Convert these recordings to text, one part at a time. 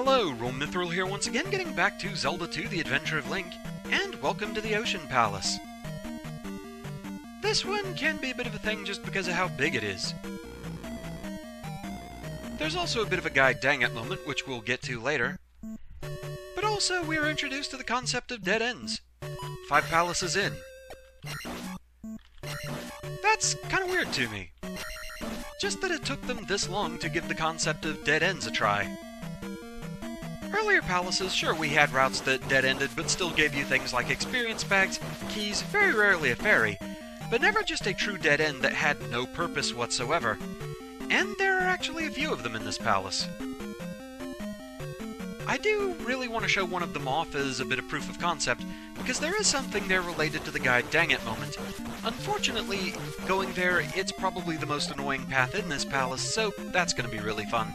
Hello, Mithril here once again, getting back to Zelda 2, The Adventure of Link, and welcome to the Ocean Palace. This one can be a bit of a thing just because of how big it is. There's also a bit of a guy dang it moment, which we'll get to later. But also, we are introduced to the concept of dead ends. 5 palaces in. That's kind of weird to me. Just that it took them this long to give the concept of dead ends a try. Earlier palaces, sure, we had routes that dead-ended, but still gave you things like experience bags, keys, very rarely a ferry, but never just a true dead end that had no purpose whatsoever. And there are actually a few of them in this palace. I do really want to show one of them off as a bit of proof of concept, because there is something there related to the guy dang it moment. Unfortunately, going there, it's probably the most annoying path in this palace, so that's going to be really fun.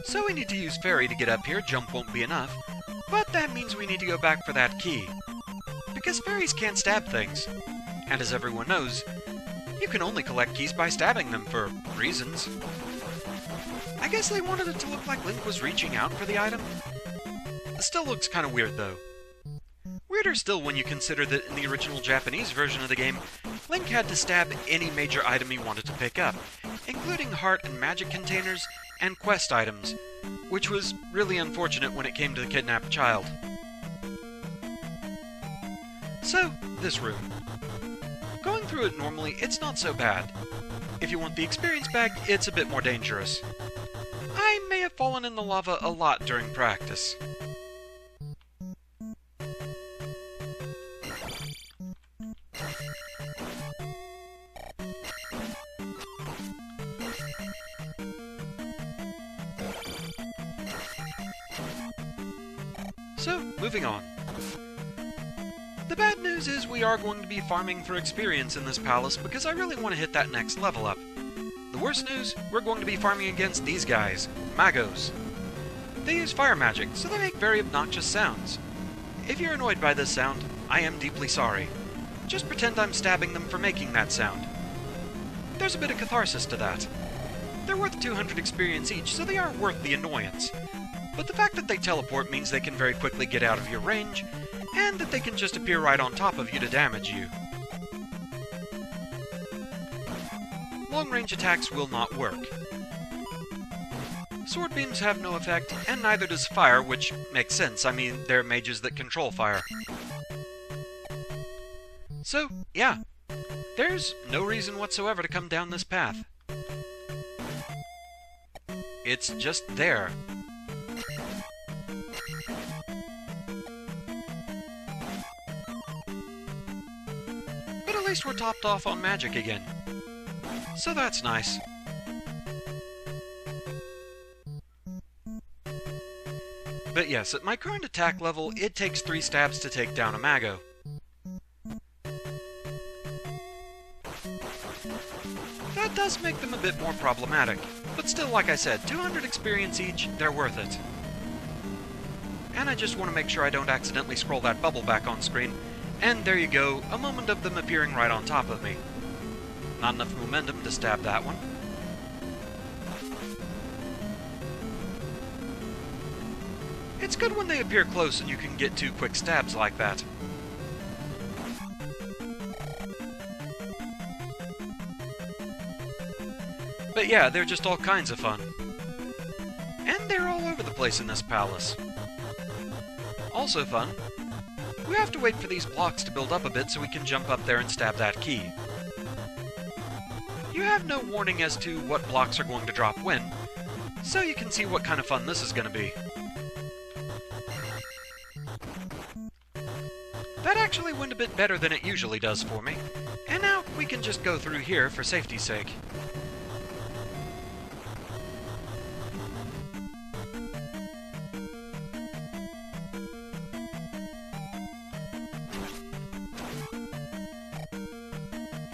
So we need to use Fairy to get up here, jump won't be enough, but that means we need to go back for that key. Because fairies can't stab things, and as everyone knows, you can only collect keys by stabbing them for reasons. I guess they wanted it to look like Link was reaching out for the item. It still looks kind of weird though. Weirder still when you consider that in the original Japanese version of the game, Link had to stab any major item he wanted to pick up, including heart and magic containers, and quest items, which was really unfortunate when it came to the kidnapped child. So, this room. Going through it normally, it's not so bad. If you want the experience bag, it's a bit more dangerous. I may have fallen in the lava a lot during practice. So, moving on. The bad news is we are going to be farming for experience in this palace because I really want to hit that next level up. The worst news, we're going to be farming against these guys, Magos. They use fire magic, so they make very obnoxious sounds. If you're annoyed by this sound, I am deeply sorry. Just pretend I'm stabbing them for making that sound. There's a bit of catharsis to that. They're worth 200 experience each, so they are worth the annoyance. But the fact that they teleport means they can very quickly get out of your range, and that they can just appear right on top of you to damage you. Long-range attacks will not work. Sword beams have no effect, and neither does fire, which makes sense. I mean, they're mages that control fire. So, yeah, there's no reason whatsoever to come down this path. It's just there. At least we're topped off on magic again. So that's nice. But yes, at my current attack level, it takes 3 stabs to take down a Mago. That does make them a bit more problematic, but still, like I said, 200 experience each, they're worth it. And I just want to make sure I don't accidentally scroll that bubble back on screen. And there you go, a moment of them appearing right on top of me. Not enough momentum to stab that one. It's good when they appear close and you can get 2 quick stabs like that. But yeah, they're just all kinds of fun. And they're all over the place in this palace. Also fun, we have to wait for these blocks to build up a bit so we can jump up there and stab that key. You have no warning as to what blocks are going to drop when, so you can see what kind of fun this is going to be. That actually went a bit better than it usually does for me, and now we can just go through here for safety's sake.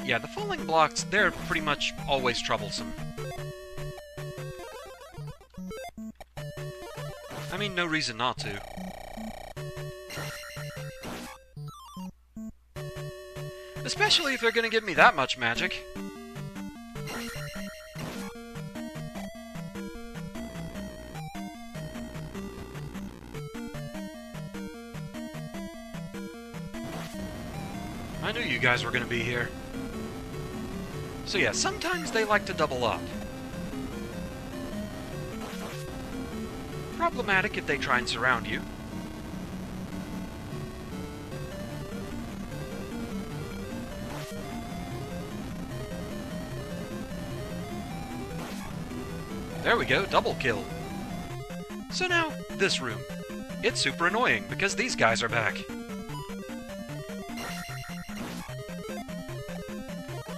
Yeah, the falling blocks, they're pretty much always troublesome. I mean, no reason not to. Especially if they're gonna give me that much magic. I knew you guys were going to be here. So yeah, sometimes they like to double up. Problematic if they try and surround you. There we go, double kill. So now, this room. It's super annoying, because these guys are back.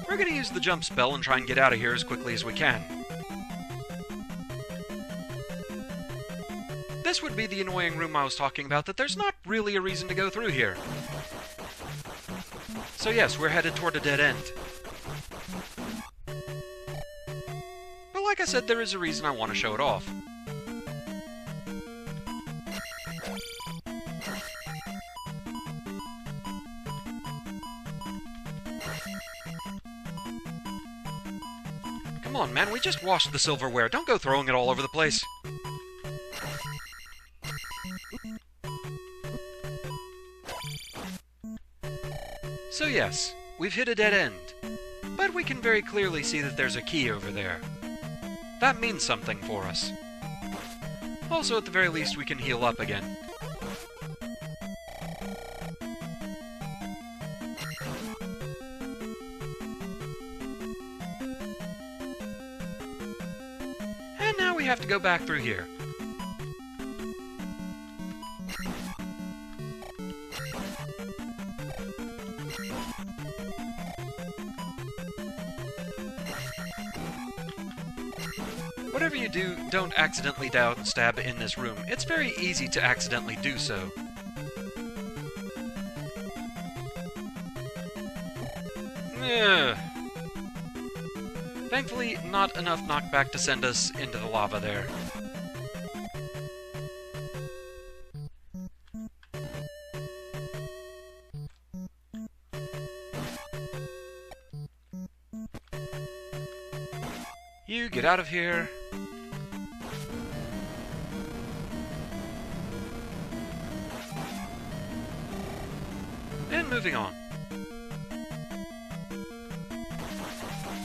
We're gonna use the jump spell and try and get out of here as quickly as we can. This would be the annoying room I was talking about, that there's not really a reason to go through here. So yes, we're headed toward a dead end. But like I said, there is a reason I want to show it off. Come on, man, we just washed the silverware. Don't go throwing it all over the place. So yes, we've hit a dead end. But we can very clearly see that there's a key over there. That means something for us. Also, at the very least, we can heal up again. And now we have to go back through here. Whatever you do, don't accidentally stab in this room. It's very easy to accidentally do so. Ugh. Thankfully, not enough knockback to send us into the lava there. You get out of here. And moving on.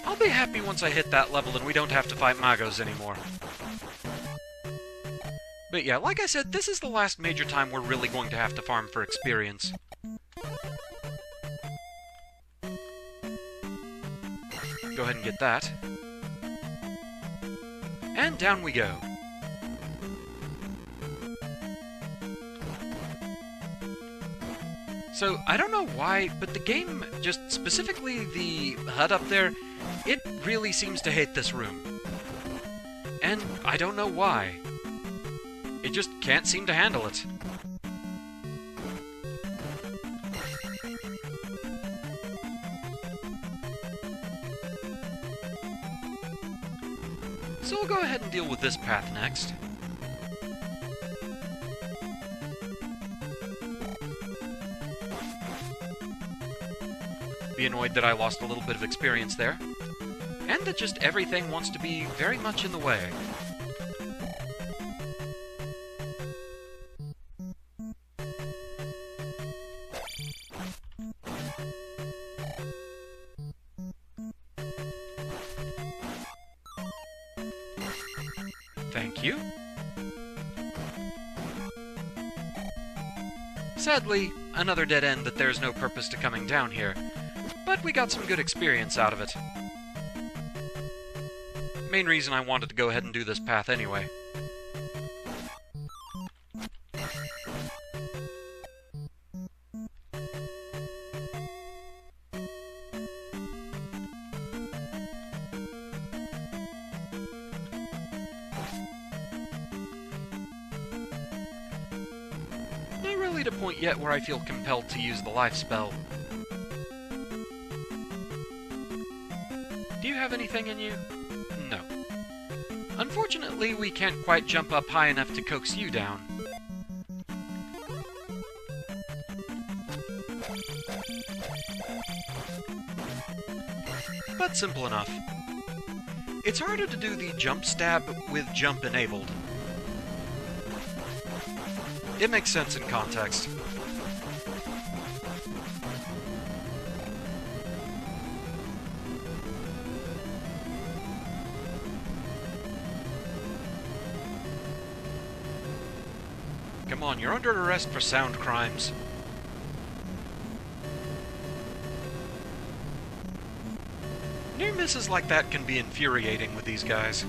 I'll be happy once I hit that level and we don't have to fight Magos anymore. But yeah, like I said, this is the last major time we're really going to have to farm for experience. Go ahead and get that. And down we go. So, I don't know why, but the game, just specifically the HUD up there, it really seems to hate this room. And I don't know why. It just can't seem to handle it. So we'll go ahead and deal with this path next. Be annoyed that I lost a little bit of experience there. And that just everything wants to be very much in the way. Thank you. Sadly, another dead end that there's no purpose to coming down here, but we got some good experience out of it. Main reason I wanted to go ahead and do this path anyway. Not really at a point yet where I feel compelled to use the life spell. Do you have anything in you? No. Unfortunately, we can't quite jump up high enough to coax you down. But simple enough. It's harder to do the jump stab with jump enabled. It makes sense in context. on, you're under arrest for sound crimes. Near misses like that can be infuriating with these guys.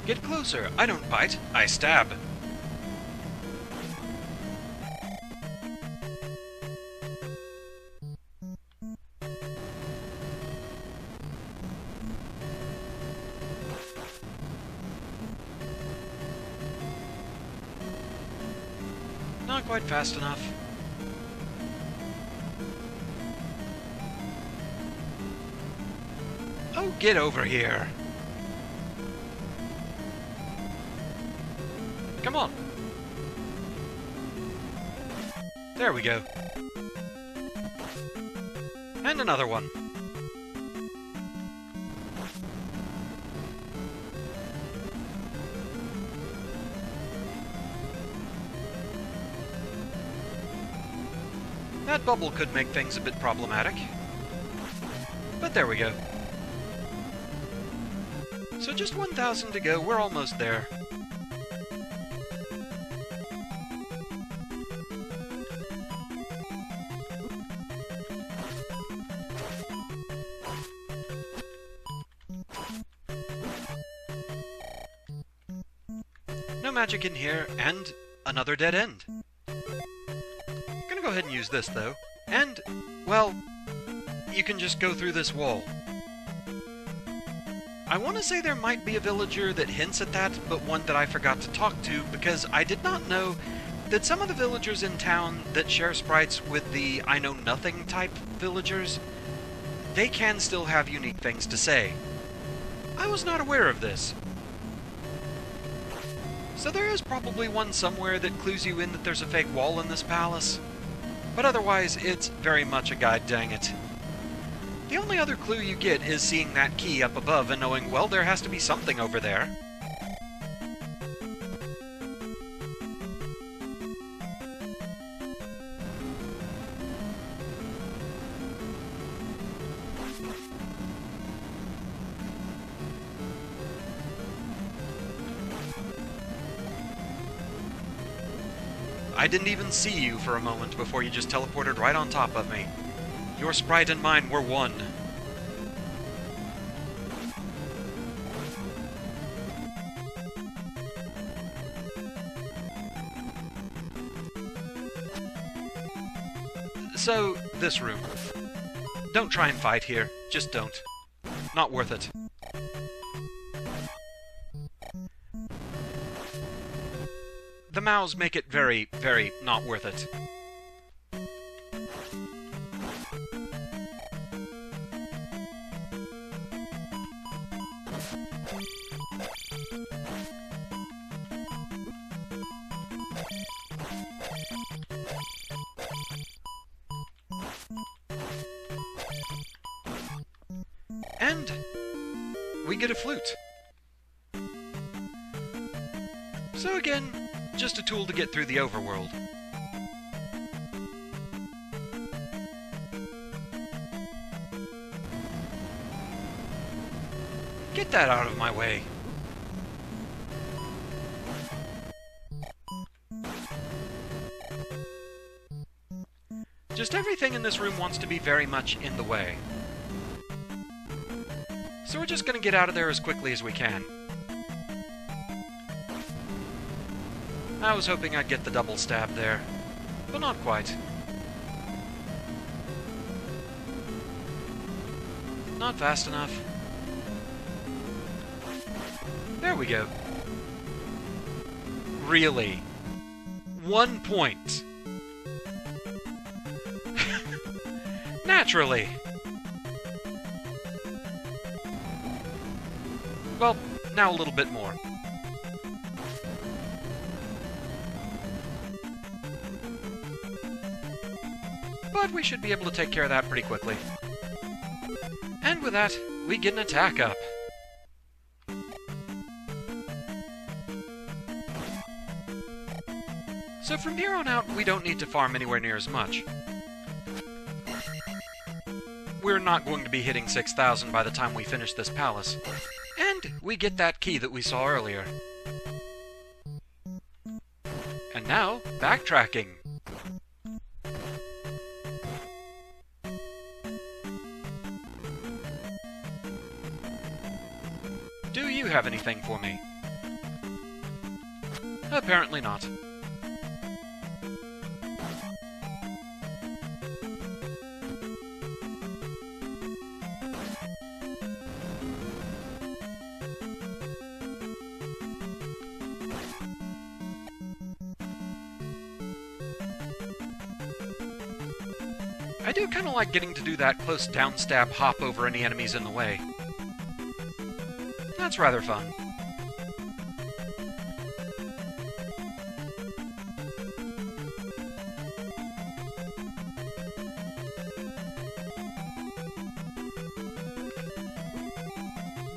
Get closer. I don't bite, I stab. Not quite fast enough. Oh, get over here. Come on. There we go. And another one. That bubble could make things a bit problematic. But there we go. So just 1,000 to go, we're almost there. No magic in here, and another dead end. Go ahead and use this, though. And, well, you can just go through this wall. I want to say there might be a villager that hints at that, but one that I forgot to talk to, because I did not know that some of the villagers in town that share sprites with the I-know-nothing type villagers, they can still have unique things to say. I was not aware of this. So there is probably one somewhere that clues you in that there's a fake wall in this palace. But otherwise, it's very much a guide, dang it. The only other clue you get is seeing that key up above and knowing, well, there has to be something over there. I didn't even see you for a moment before you just teleported right on top of me. Your sprite and mine were one. So, this room. Don't try and fight here. Just don't. Not worth it. The Maus make it very, very not worth it. And we get a flute. So again, just a tool to get through the overworld. Get that out of my way. Just everything in this room wants to be very much in the way. So we're just gonna get out of there as quickly as we can. I was hoping I'd get the double stab there, but not quite. Not fast enough. There we go. Really? 1 point. Naturally. Well, now a little bit more. But we should be able to take care of that pretty quickly. And with that, we get an attack up. So from here on out, we don't need to farm anywhere near as much. We're not going to be hitting 6,000 by the time we finish this palace. And we get that key that we saw earlier. And now, backtracking. Do you have anything for me? Apparently not. I do kind of like getting to do that close downstab hop over any enemies in the way. That's rather fun.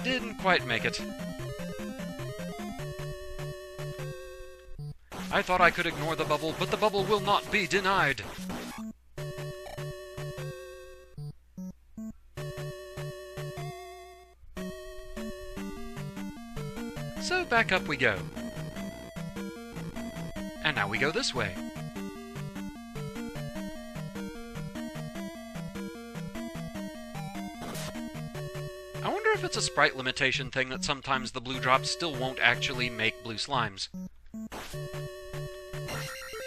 Didn't quite make it. I thought I could ignore the bubble, but the bubble will not be denied. So back up we go. And now we go this way. I wonder if it's a sprite limitation thing that sometimes the blue drops still won't actually make blue slimes.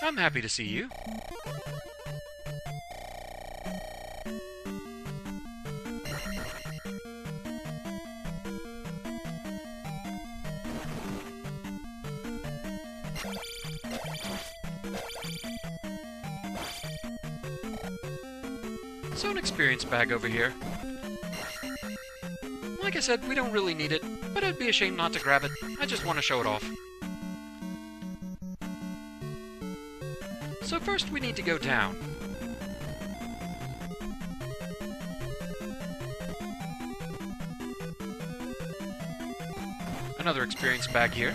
I'm happy to see you. So an experience bag over here. Like I said, we don't really need it, but it'd be a shame not to grab it. I just want to show it off. So first we need to go down. Another experience bag here.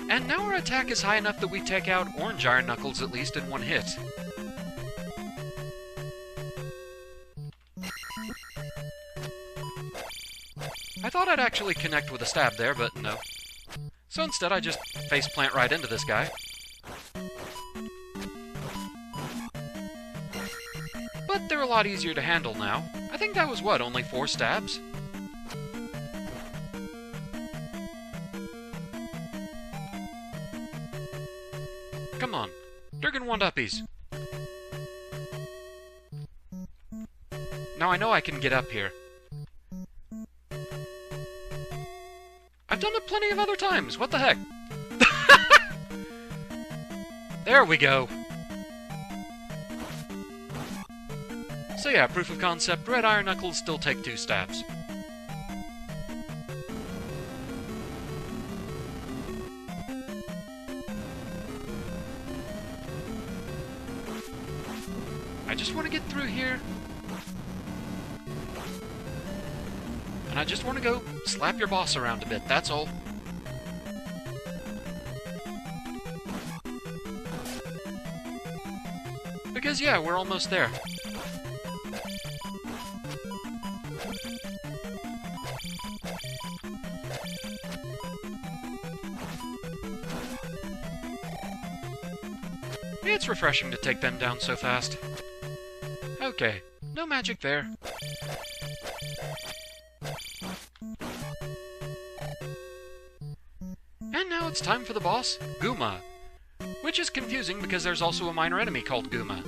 And now our attack is high enough that we take out Orange Iron Knuckles at least in one hit. I thought I'd actually connect with a stab there, but no. So instead I just faceplant right into this guy. But they're a lot easier to handle now. I think that was, what, only 4 stabs? Come on, Durgan one-uppies. Now I know I can get up here. I've done it plenty of other times, what the heck? There we go. So yeah, proof of concept, red iron knuckles still take 2 stabs. I just want to get through here. And I just want to go slap your boss around a bit, that's all. Because yeah, we're almost there. It's refreshing to take them down so fast. Okay, no magic there. And now it's time for the boss, Gooma. Which is confusing because there's also a minor enemy called Gooma.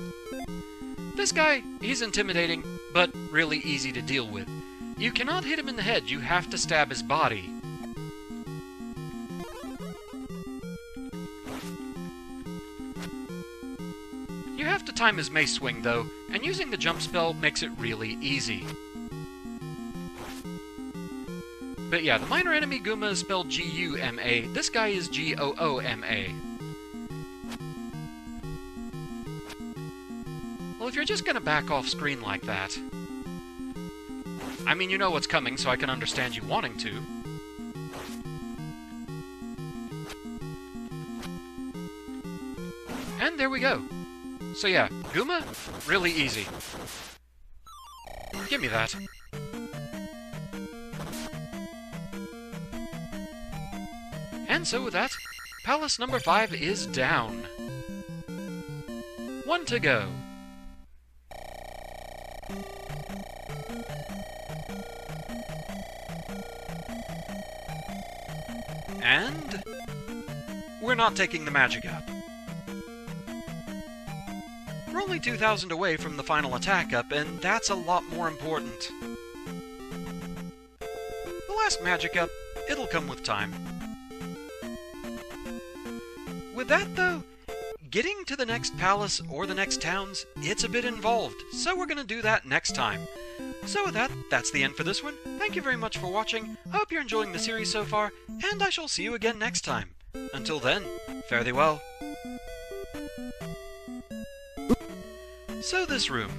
This guy, he's intimidating, but really easy to deal with. You cannot hit him in the head, you have to stab his body. You have to time his mace swing though, and using the jump spell makes it really easy. But yeah, the minor enemy Gooma is spelled G-U-M-A, this guy is G-O-O-M-A. Well, if you're just gonna back off screen like that... I mean, you know what's coming, so I can understand you wanting to. And there we go. So yeah, Guma, really easy. Give me that. And so with that, Palace number 5 is down. 1 to go. And we're not taking the magic up. We're only 2,000 away from the final attack up, and that's a lot more important. The last magic up, it'll come with time. With that, though, getting to the next palace or the next towns, it's a bit involved, so we're going to do that next time. So with that, that's the end for this one. Thank you very much for watching. I hope you're enjoying the series so far, and I shall see you again next time. Until then, fare thee well. So this room.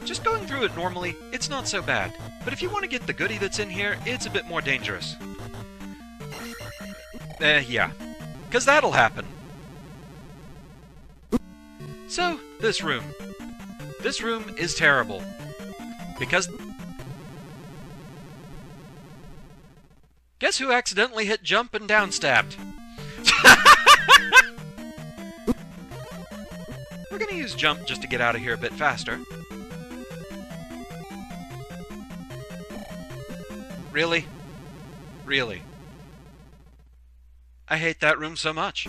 Just going through it normally, it's not so bad, but if you want to get the goodie that's in here, it's a bit more dangerous. Yeah. 'Cause that'll happen. So, this room. This room is terrible. Because... Guess who accidentally hit jump and downstabbed? We're gonna use jump just to get out of here a bit faster. Really? Really? I hate that room so much.